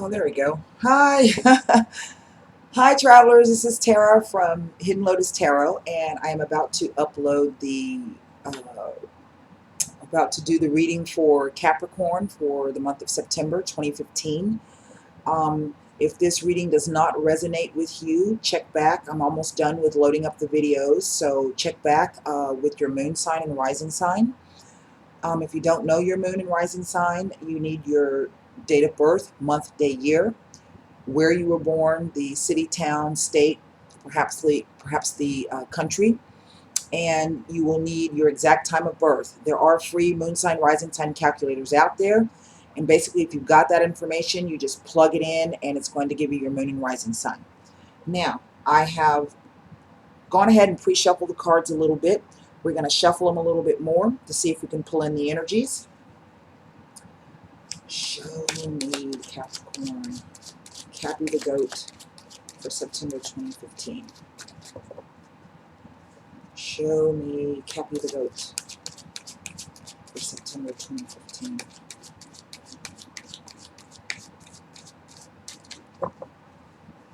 Oh, there we go. Hi. Hi, travelers. This is Tara from Hidden Lotus Tarot, and I am about to upload uh, about to do the reading for Capricorn for the month of September 2015. If this reading does not resonate with you, check back. I'm almost done with loading up the videos, so check back with your moon sign and rising sign. If you don't know your moon and rising sign, you need your date of birth, month, day, year, where you were born, the city, town, state, perhaps the country, and you will need your exact time of birth. There are free moon sign, rising sign calculators out there, and basically if you've got that information, you just plug it in and it's going to give you your moon and rising sign. Now, I have gone ahead and pre-shuffled the cards a little bit. We're going to shuffle them a little bit more to see if we can pull in the energies. Show me Capricorn. Cappy the goat for September 2015. Show me Cappy the goat for September 2015.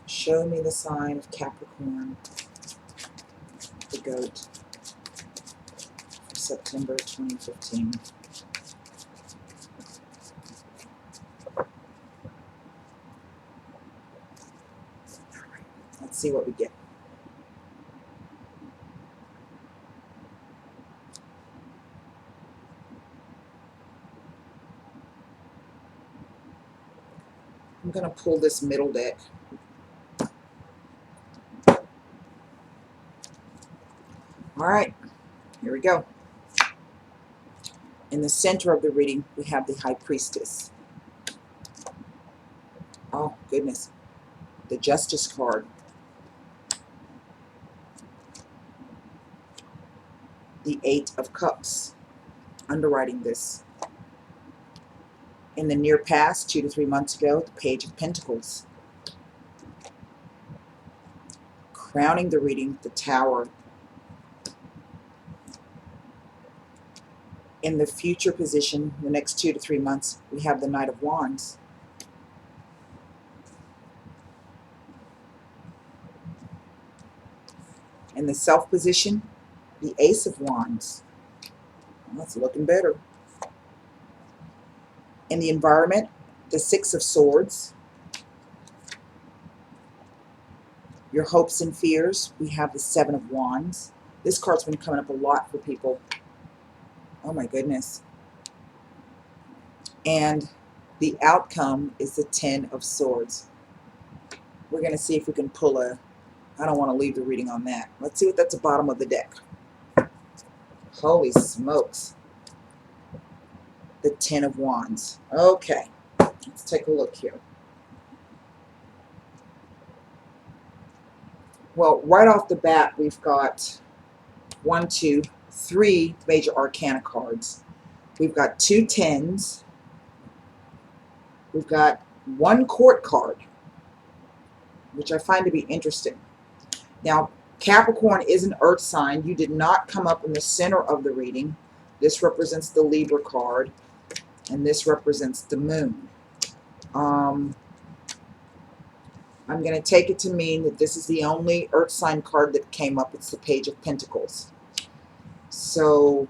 Show me the sign of Capricorn, the goat, for September 2015. Let's see what we get. I'm going to pull this middle deck. All right, here we go. In the center of the reading, we have the High Priestess. Oh, goodness. The Justice card. The Eight of Cups. Underwriting this. In the near past, 2 to 3 months ago, the Page of Pentacles. Crowning the reading, the Tower. In the future position, the next 2 to 3 months, we have the Knight of Wands. In the self position, the Ace of Wands. Well, that's looking better. In the environment, the Six of Swords. Your hopes and fears, we have the Seven of Wands. This card's been coming up a lot for people. Oh my goodness. And the outcome is the Ten of Swords. We're going to see if we can pull a... I don't want to leave the reading on that. Let's see what that's the bottom of the deck. Holy smokes. The Ten of Wands. Okay, let's take a look here. Well, right off the bat, we've got 1, 2, 3 major arcana cards. We've got 2 tens. We've got 1 court card, which I find to be interesting. Now, Capricorn is an earth sign. You did not come up in the center of the reading. This represents the Libra card, and this represents the moon. I'm going to take it to mean that this is the only earth sign card that came up. It's the Page of Pentacles. So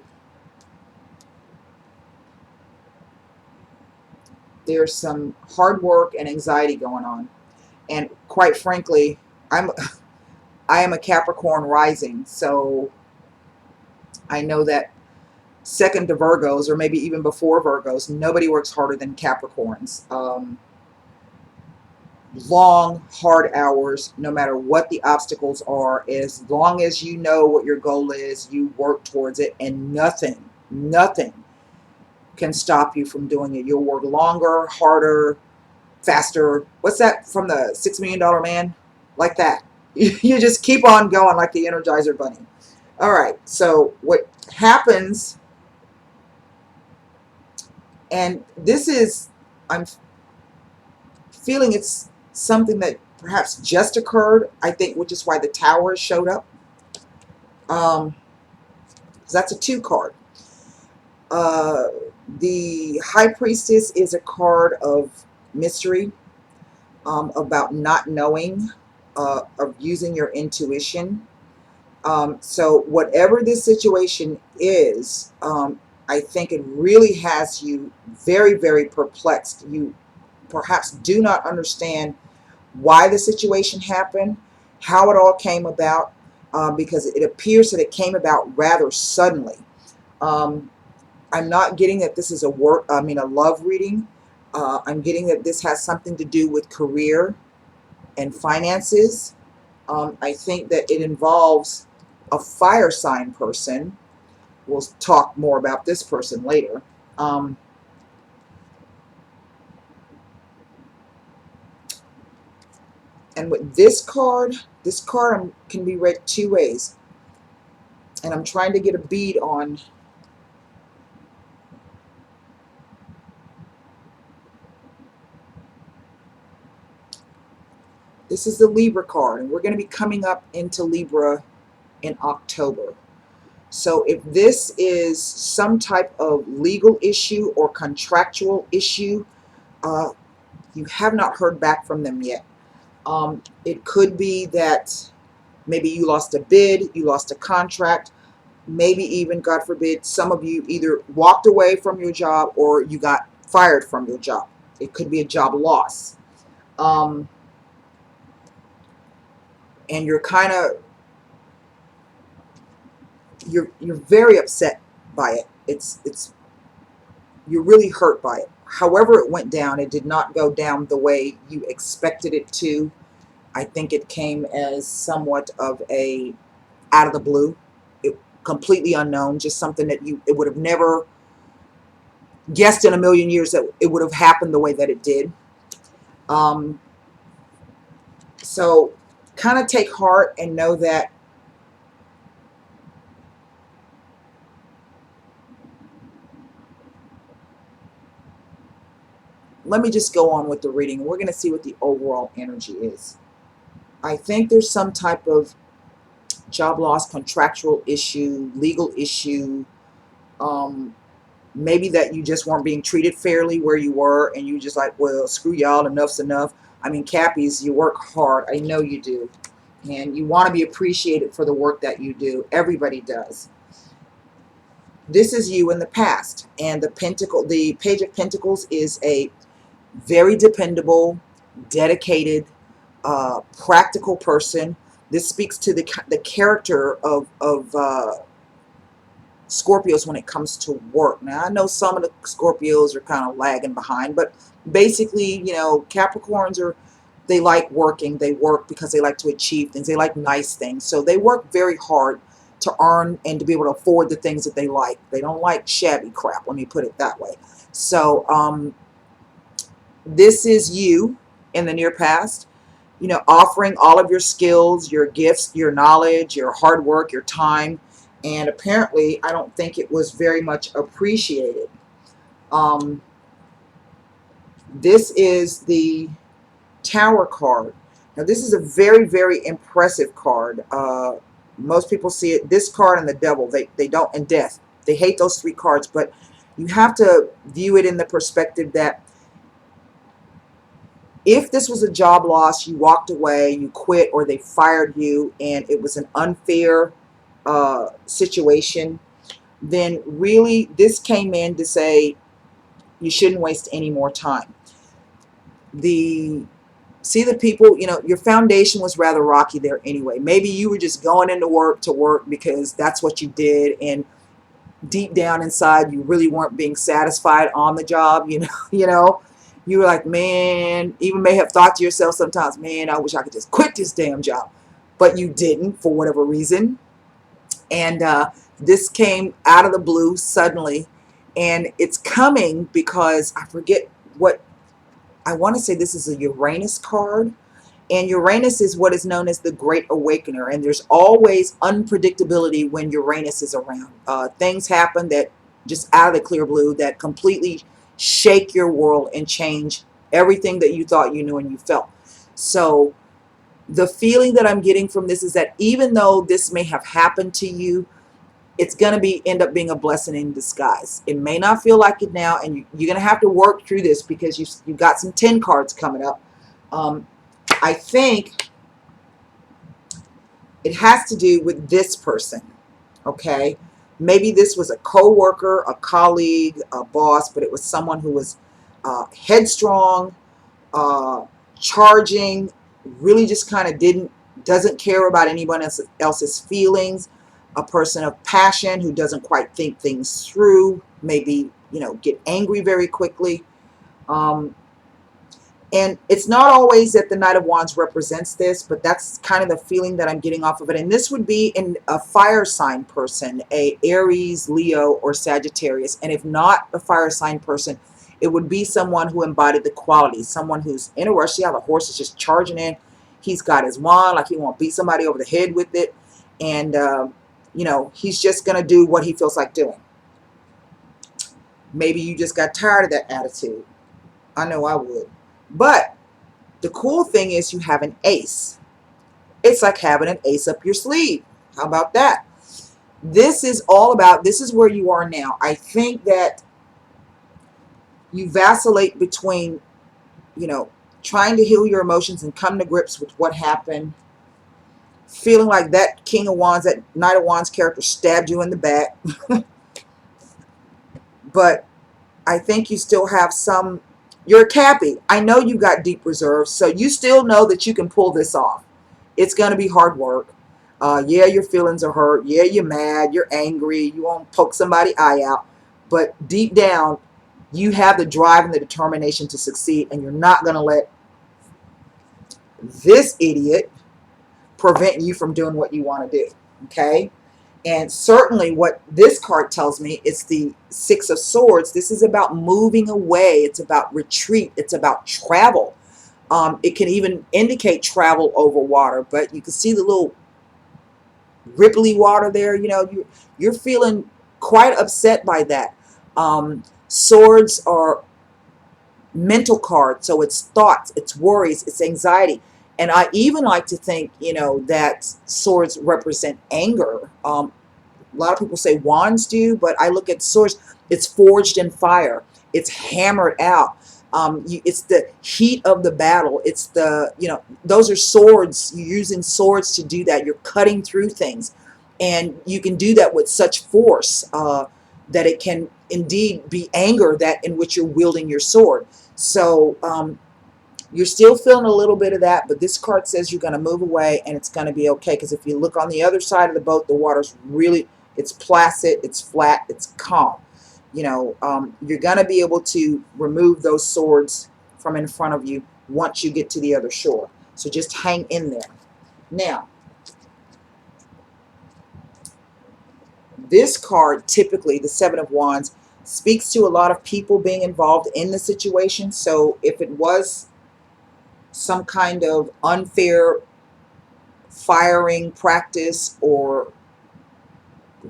there's some hard work and anxiety going on. And quite frankly, I am a Capricorn rising, so I know that second to Virgos, or maybe even before Virgos, nobody works harder than Capricorns. Long, hard hours, no matter what the obstacles are. As long as you know what your goal is, you work towards it, and nothing can stop you from doing it. You'll work longer, harder, faster. What's that from the $6 Million Man? Like that. You just keep on going like the Energizer Bunny. All right, so what happens, and this is, I'm feeling it's something that perhaps just occurred, I think, which is why the Tower showed up. That's a 2 card. The High Priestess is a card of mystery. about not knowing, of using your intuition. So whatever this situation is, I think it really has you very, very perplexed. You perhaps do not understand why the situation happened, how it all came about, because it appears that it came about rather suddenly. Um, I'm not getting that this is a love reading. I'm getting that this has something to do with career and finances. I think that it involves a fire sign person. We'll talk more about this person later. Um, and with this card can be read two ways. And I'm trying to get a bead on. This is the Libra card, and we're going to be coming up into Libra in October. So if this is some type of legal issue or contractual issue, you have not heard back from them yet. It could be that maybe you lost a bid, you lost a contract, maybe even, God forbid, some of you either walked away from your job or you got fired from your job. It could be a job loss. And you're kind of, you're very upset by it. It's you're really hurt by it. However it went down, it did not go down the way you expected it to. I think it came as somewhat of a out of the blue, completely unknown, just something that it would have never guessed in a million years that it would have happened the way that it did. Um, so kind of take heart and know that let me just go on with the reading. We're going to see what the overall energy is. I think there's some type of job loss, contractual issue, legal issue, maybe that you just weren't being treated fairly where you were, and you just like, well, screw y'all, enough's enough. I mean, Cappies, you work hard. I know you do. And you want to be appreciated for the work that you do. Everybody does. This is you in the past. And the Page of Pentacles is a very dependable, dedicated, practical person. This speaks to the character of Scorpios when it comes to work. Now, I know some of the Scorpios are kind of lagging behind, but basically, Capricorns they like working. They work because they like to achieve things. They like nice things. So they work very hard to earn and to be able to afford the things that they like. They don't like shabby crap, let me put it that way. So this is you in the near past, offering all of your skills, your gifts, your knowledge, your hard work, your time. And apparently, I don't think it was very much appreciated. This is the Tower card. Now, this is a very, very impressive card. Most people see it, this card and the Devil, they don't, and Death. They hate those three cards, but you have to view it in the perspective that if this was a job loss, you walked away, you quit, or they fired you, and it was an unfair situation, then really this came in to say you shouldn't waste any more time. See the people, your foundation was rather rocky there anyway. Maybe you were just going into work to work because that's what you did, and deep down inside you really weren't being satisfied on the job. You were like, man, even may have thought to yourself sometimes, man, I wish I could just quit this damn job, but you didn't for whatever reason. And this came out of the blue suddenly, and it's coming because I forget what, I want to say this is a Uranus card, and Uranus is what is known as the Great Awakener, and there's always unpredictability when Uranus is around. Things happen that just out of the clear blue that completely shake your world and change everything that you thought you knew and you felt. So the feeling that I'm getting from this is that even though this may have happened to you, it's going to end up being a blessing in disguise. It may not feel like it now, and you're going to have to work through this because you've got some 10 cards coming up. I think it has to do with this person, okay? Maybe this was a coworker, a colleague, a boss, but it was someone who was headstrong, uh, charging, really just kind of doesn't care about anyone else's feelings, a person of passion who doesn't quite think things through, maybe, get angry very quickly. Um, and it's not always that the Knight of Wands represents this, but that's kind of the feeling that I'm getting off of it. And this would be in a fire sign person, a Aries, Leo, or Sagittarius. And if not a fire sign person, it would be someone who embodied the qualities, someone who's in a rush. See how the horse is just charging in. He's got his wand, like he won't beat somebody over the head with it. And, he's just going to do what he feels like doing. Maybe you just got tired of that attitude. I know I would. But the cool thing is you have an ace. It's like having an ace up your sleeve. How about that? This is where you are now. I think that you vacillate between, trying to heal your emotions and come to grips with what happened, feeling like that King of Wands, that Knight of Wands character stabbed you in the back. But I think you still have you're a Cappy. I know you got deep reserves, so you still know that you can pull this off. It's going to be hard work. Yeah, your feelings are hurt. Yeah, you're mad. You're angry. You won't poke somebody's eye out. But deep down, you have the drive and the determination to succeed, and you're not going to let this idiot prevent you from doing what you want to do. Okay? And certainly what this card tells me is the Six of Swords. This is about moving away. It's about retreat. It's about travel. It can even indicate travel over water, but you can see the little ripply water there. You're feeling quite upset by that. Swords are mental cards, so it's thoughts, it's worries, it's anxiety. And I even like to think, that swords represent anger. A lot of people say wands do, but I look at swords, it's forged in fire. It's hammered out. It's the heat of the battle. It's those are swords. You're using swords to do that. You're cutting through things. And you can do that with such force that it can indeed be anger that in which you're wielding your sword. So you're still feeling a little bit of that, but this card says you're going to move away and it's going to be okay. Because if you look on the other side of the boat, the water's it's placid, it's flat, it's calm. You're going to be able to remove those swords from in front of you once you get to the other shore. So just hang in there. Now, this card, typically, the Seven of Wands, speaks to a lot of people being involved in the situation. So if it was some kind of unfair firing practice or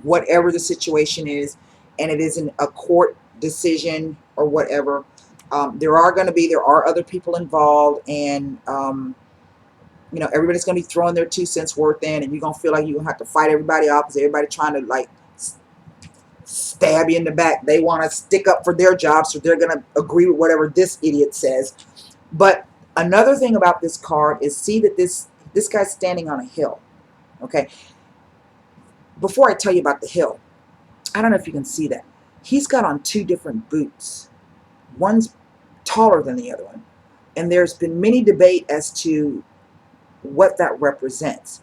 whatever the situation is, and it isn't a court decision or whatever, there are other people involved, and everybody's going to be throwing their 2 cents worth in, and you're going to feel like you're going to have to fight everybody off because everybody trying to like stab you in the back. They want to stick up for their job, so they're going to agree with whatever this idiot says. But another thing about this card is see that this guy's standing on a hill. Okay. Before I tell you about the hill, I don't know if you can see that. He's got on 2 different boots. One's taller than the other one. And there's been many debate as to what that represents.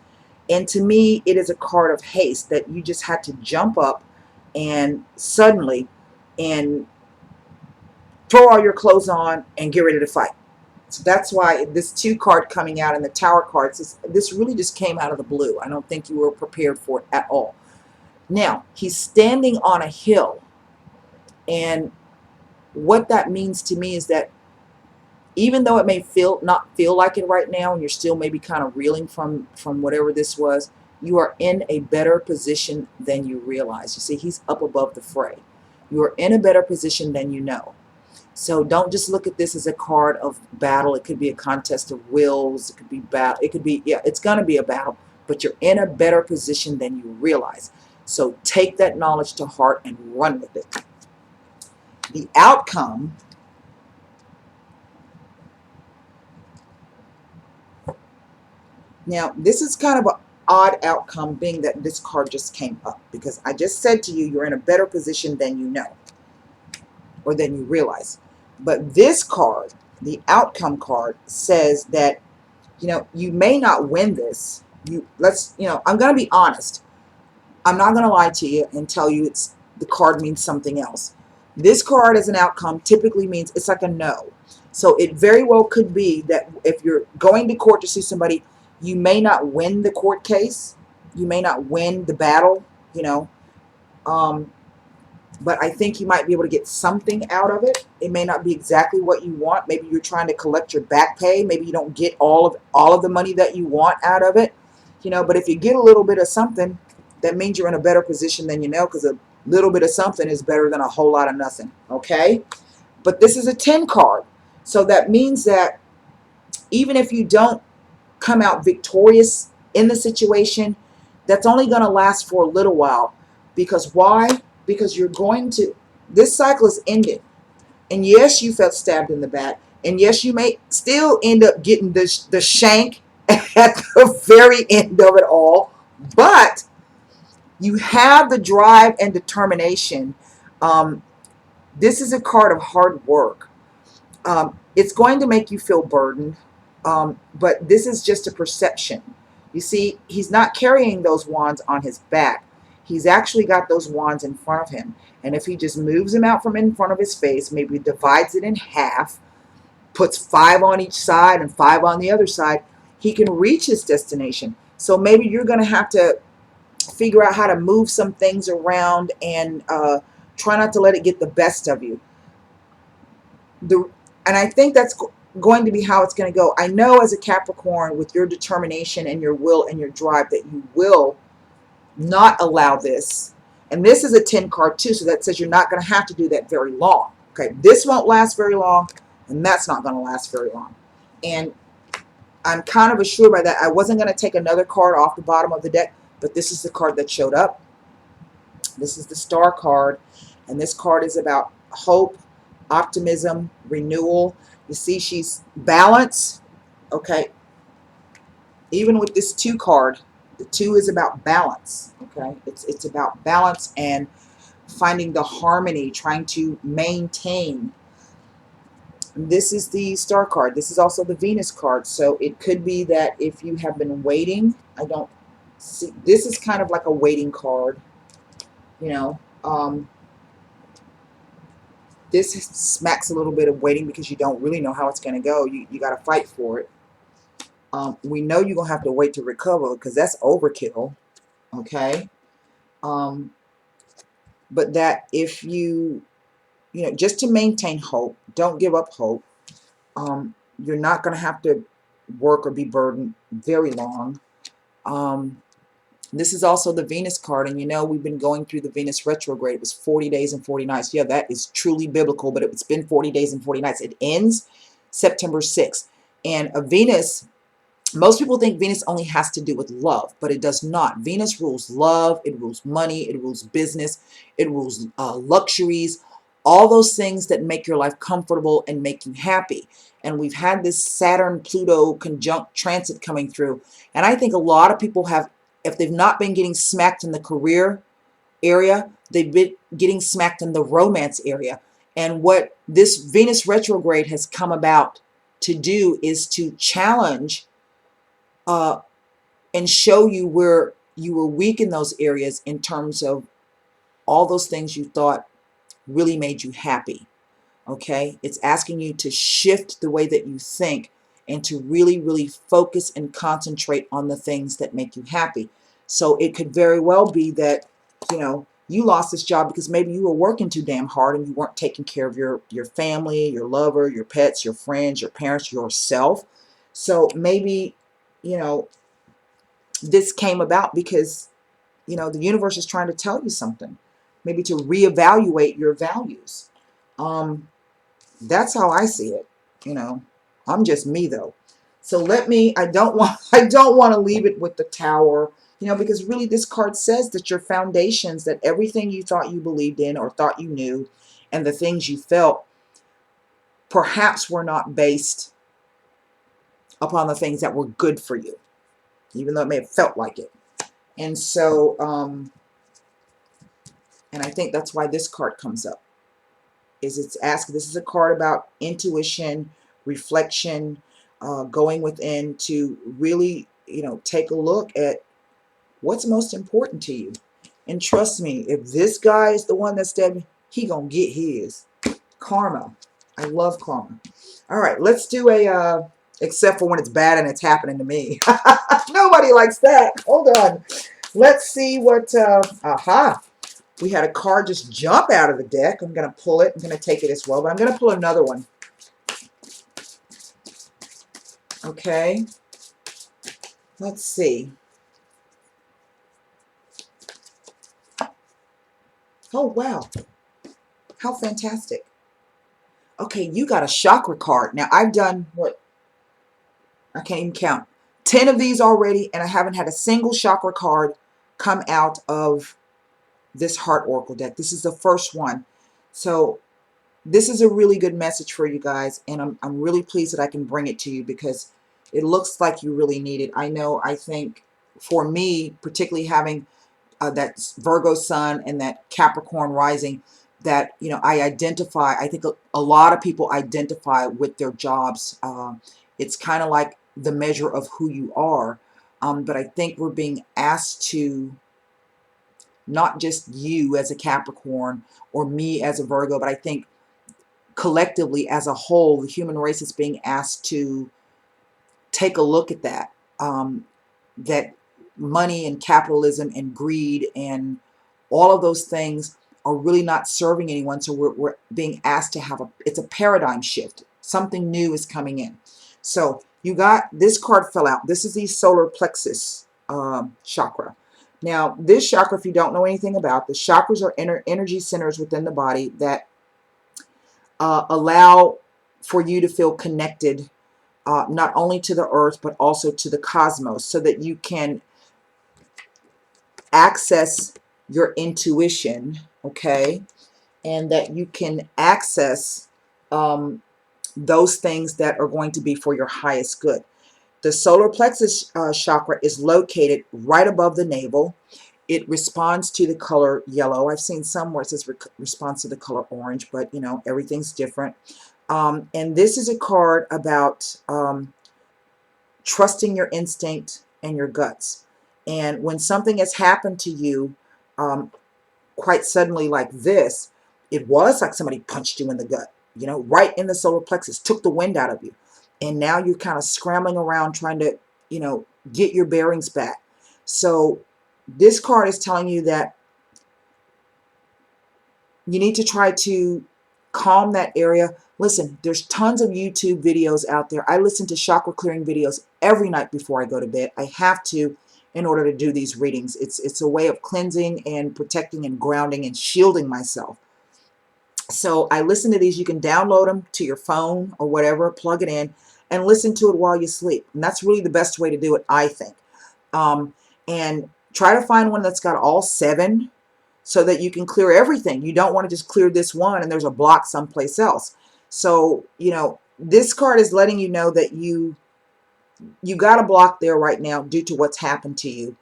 And to me, it is a card of haste that you just had to jump up and suddenly and throw all your clothes on and get ready to fight. So that's why this 2 card coming out in the Tower cards, this really just came out of the blue. I don't think you were prepared for it at all. Now, he's standing on a hill. And what that means to me is that even though it may not feel like it right now, and you're still maybe kind of reeling from whatever this was, you are in a better position than you realize. You see, he's up above the fray. You are in a better position than you know. So don't just look at this as a card of battle. It could be a contest of wills. It could be battle. It could be, yeah, it's going to be a battle, but you're in a better position than you realize. So take that knowledge to heart and run with it. The outcome Now, this is kind of an odd outcome being that this card just came up, because I just said to you, you're in a better position than you know or than you realize. But this card, the outcome card, says that, you may not win this. I'm going to be honest. I'm not going to lie to you and tell you the card means something else. This card as an outcome typically means it's like a no. So it very well could be that if you're going to court to see somebody, you may not win the court case. You may not win the battle, you know. Um, but I think you might be able to get something out of it. It may not be exactly what you want. Maybe you're trying to collect your back pay. Maybe you don't get all of the money that you want out of it. But if you get a little bit of something, that means you're in a better position than you know, because a little bit of something is better than a whole lot of nothing. Okay? But this is a 10 card. So that means that even if you don't come out victorious in the situation, that's only going to last for a little while. Because why? Because this cycle is ending. And yes, you felt stabbed in the back. And yes, you may still end up getting the shank at the very end of it all. But you have the drive and determination. This is a card of hard work. It's going to make you feel burdened, but this is just a perception. You see, he's not carrying those wands on his back. He's actually got those wands in front of him. And if he just moves them out from in front of his face, maybe divides it in half, puts 5 on each side and 5 on the other side, he can reach his destination. So maybe you're going to have to figure out how to move some things around and try not to let it get the best of you. And I think that's going to be how it's going to go. I know as a Capricorn, with your determination and your will and your drive, that you will not allow this. And this is a 10 card too, so that says you're not going to have to do that very long. Okay, this won't last very long, and that's not going to last very long. And I'm kind of assured by that. I wasn't going to take another card off the bottom of the deck, but this is the card that showed up. This is the Star card, and this card is about hope, optimism, renewal. You see, she's balance. Okay, even with this 2 card, the 2 is about balance. Okay, it's about balance and finding the harmony, trying to maintain. This is the Star card. This is also the Venus card. So it could be that if you have been waiting, I don't see, this is kind of like a waiting card, you know. This smacks a little bit of waiting because you don't really know how it's going to go. You got to fight for it. We know you're going to have to wait to recover, because that's overkill. Okay. But that if just to maintain hope, don't give up hope. You're not going to have to work or be burdened very long. This is also the Venus card, and we've been going through the Venus retrograde. It was 40 days and 40 nights. Yeah, that is truly biblical, but it's been 40 days and 40 nights. It ends September 6th. And a Venus, most people think Venus only has to do with love, but it does not. Venus rules love, it rules money, it rules business, it rules luxuries, all those things that make your life comfortable and make you happy. And we've had this Saturn-Pluto conjunct transit coming through. And I think a lot of people have, if they've not been getting smacked in the career area, they've been getting smacked in the romance area. And what this Venus retrograde has come about to do is to challenge and show you where you were weak in those areas, in terms of all those things you thought really made you happy. Okay, it's asking you to shift the way that you think and to really, really focus and concentrate on the things that make you happy. So it could very well be that, you lost this job because maybe you were working too damn hard and you weren't taking care of your family, your lover, your pets, your friends, your parents, yourself. So maybe, this came about because, the universe is trying to tell you something, maybe to reevaluate your values. That's how I see it. I'm just me though. So I don't want to leave it with the Tower, because really this card says that your foundations, that everything you thought you believed in or thought you knew, and the things you felt, perhaps were not based upon the things that were good for you. even though it may have felt like it. And so, and I think that's why this card comes up, is it's asking, this is a card about intuition, reflection, going within to really, you know, take a look at what's most important to you. And trust me, if this guy is the one that stabbed me, he gonna get his. Karma. I love karma. All right, let's do a, except for when it's bad and it's happening to me. Nobody likes that. Hold on. Let's see what, aha. We had a card just jump out of the deck. I'm going to pull it. I'm going to take it as well, but I'm going to pull another one. Okay. Let's see. Oh, wow. How fantastic. Okay, you got a chakra card. Now, I've done what? I can't even count. 10 of these already, and I haven't had a single chakra card come out of this Heart Oracle deck. This is the first one. So this is a really good message for you guys, and I'm really pleased that I can bring it to you because it looks like you really need it. I know, I think for me, particularly having that Virgo sun and that Capricorn rising, that, you know, I identify, I think a lot of people identify with their jobs. It's kind of like the measure of who you are. But I think we're being asked to, not just you as a Capricorn or me as a Virgo, but I think collectively as a whole, the human race is being asked to take a look at that. That money and capitalism and greed and all of those things are really not serving anyone. So we're being asked to have it's a paradigm shift. Something new is coming in. So you got, this card fell out. This is the solar plexus chakra. Now, this chakra, if you don't know anything about, the chakras are energy centers within the body that allow for you to feel connected not only to the earth, but also to the cosmos, so that you can access your intuition, okay? And that you can access those things that are going to be for your highest good. The solar plexus chakra is located right above the navel. It responds to the color yellow. I've seen some where it says responds to the color orange, but you know, everything's different. And this is a card about trusting your instinct and your guts. And when something has happened to you quite suddenly like this, it was like somebody punched you in the gut, you know, right in the solar plexus, took the wind out of you. And now you're kind of scrambling around trying to, you know, get your bearings back. So this card is telling you that you need to try to calm that area. Listen, there's tons of YouTube videos out there. I listen to chakra clearing videos every night before I go to bed. I have to, in order to do these readings. It's a way of cleansing and protecting and grounding and shielding myself. So I listen to these. You can download them to your phone or whatever, plug it in, and listen to it while you sleep. And that's really the best way to do it, I think. And try to find one that's got all 7 so that you can clear everything. You don't want to just clear this one and there's a block someplace else. So, you know, this card is letting you know that you got a block there right now due to what's happened to you,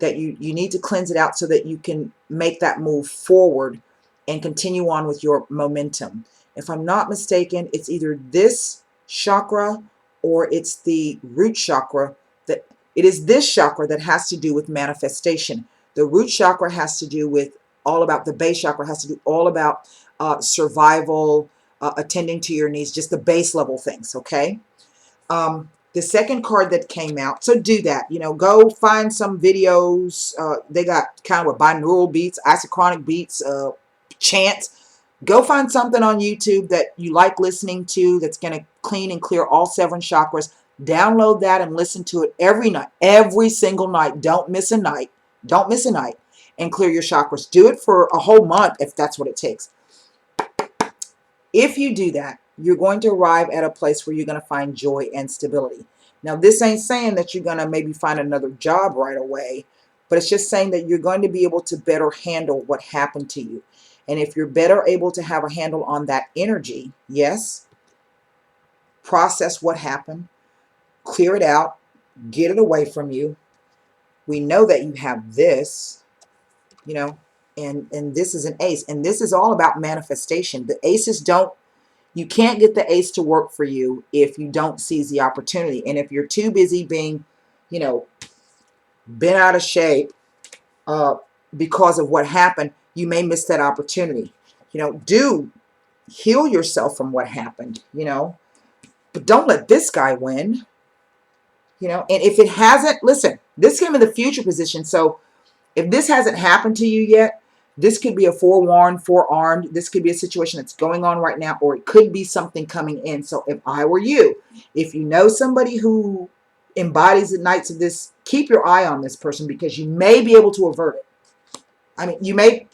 that you need to cleanse it out so that you can make that move forward and continue on with your momentum. If I'm not mistaken, it's either this chakra or it's the root chakra. That it is this chakra that has to do with manifestation. The root chakra has to do with all about, the base chakra has to do all about survival, attending to your needs, just the base level things, okay? The second card that came out, so do that. You know, go find some videos. They got kind of with binaural beats, isochronic beats, chants. Go find something on YouTube that you like listening to that's going to clean and clear all 7 chakras. Download that and listen to it every night, every single night. Don't miss a night. Don't miss a night, and clear your chakras. Do it for a whole month if that's what it takes. If you do that, you're going to arrive at a place where you're going to find joy and stability. Now, this ain't saying that you're going to maybe find another job right away, but it's just saying that you're going to be able to better handle what happened to you. And if you're better able to have a handle on that energy, yes, process what happened, clear it out, get it away from you, We know that you have this, you know, and this is an ace. And this is all about manifestation. The aces don't, you can't get the ace to work for you if you don't seize the opportunity. And if you're too busy being, you know, bent out of shape because of what happened, you may miss that opportunity. You know, do heal yourself from what happened, you know, but don't let this guy win, you know. And if it hasn't, listen, this came in the future position. So if this hasn't happened to you yet, this could be a forewarned, forearmed. This could be a situation that's going on right now, or it could be something coming in. So if I were you, if you know somebody who embodies the Knights of this, keep your eye on this person, because you may be able to avert it. I mean, you may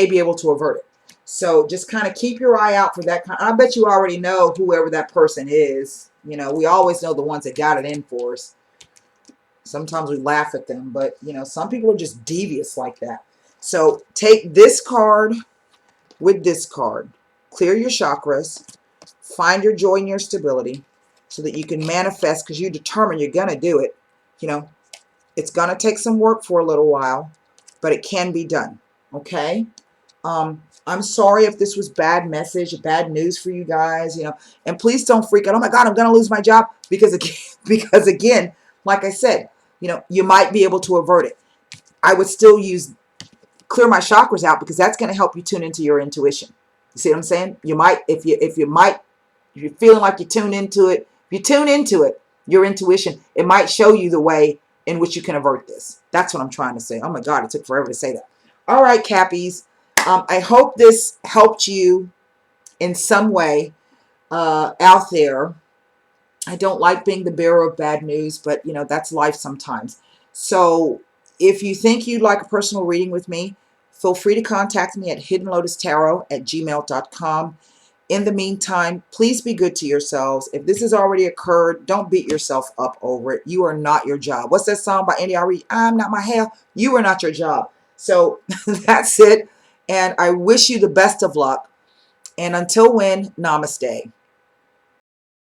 be able to avert it. So just kind of keep your eye out for that. I bet you already know whoever that person is. You know, we always know the ones that got it in for us. Sometimes we laugh at them, but, you know, some people are just devious like that. So take this card with this card. Clear your chakras. Find your joy and your stability so that you can manifest, because you're determined you're going to do it. You know, it's going to take some work for a little while, but it can be done. Okay? I'm sorry if this was bad message, bad news for you guys, you know, and please don't freak out. Oh my God, I'm going to lose my job, because again, like I said, you know, you might be able to avert it. I would still clear my chakras out, because that's going to help you tune into your intuition. You see what I'm saying? You might, if you're feeling like you tune into it, if you tune into it, your intuition, it might show you the way in which you can avert this. That's what I'm trying to say. Oh my God, it took forever to say that. All right, Cappies. I hope this helped you in some way out there. I don't like being the bearer of bad news, but, you know, that's life sometimes. So if you think you'd like a personal reading with me, feel free to contact me at HiddenLotusTarot@gmail.com. In the meantime, please be good to yourselves. If this has already occurred, don't beat yourself up over it. You are not your job. What's that song by Andy Ari? I'm not my hell. You are not your job. So that's it. And I wish you the best of luck. And until when, namaste.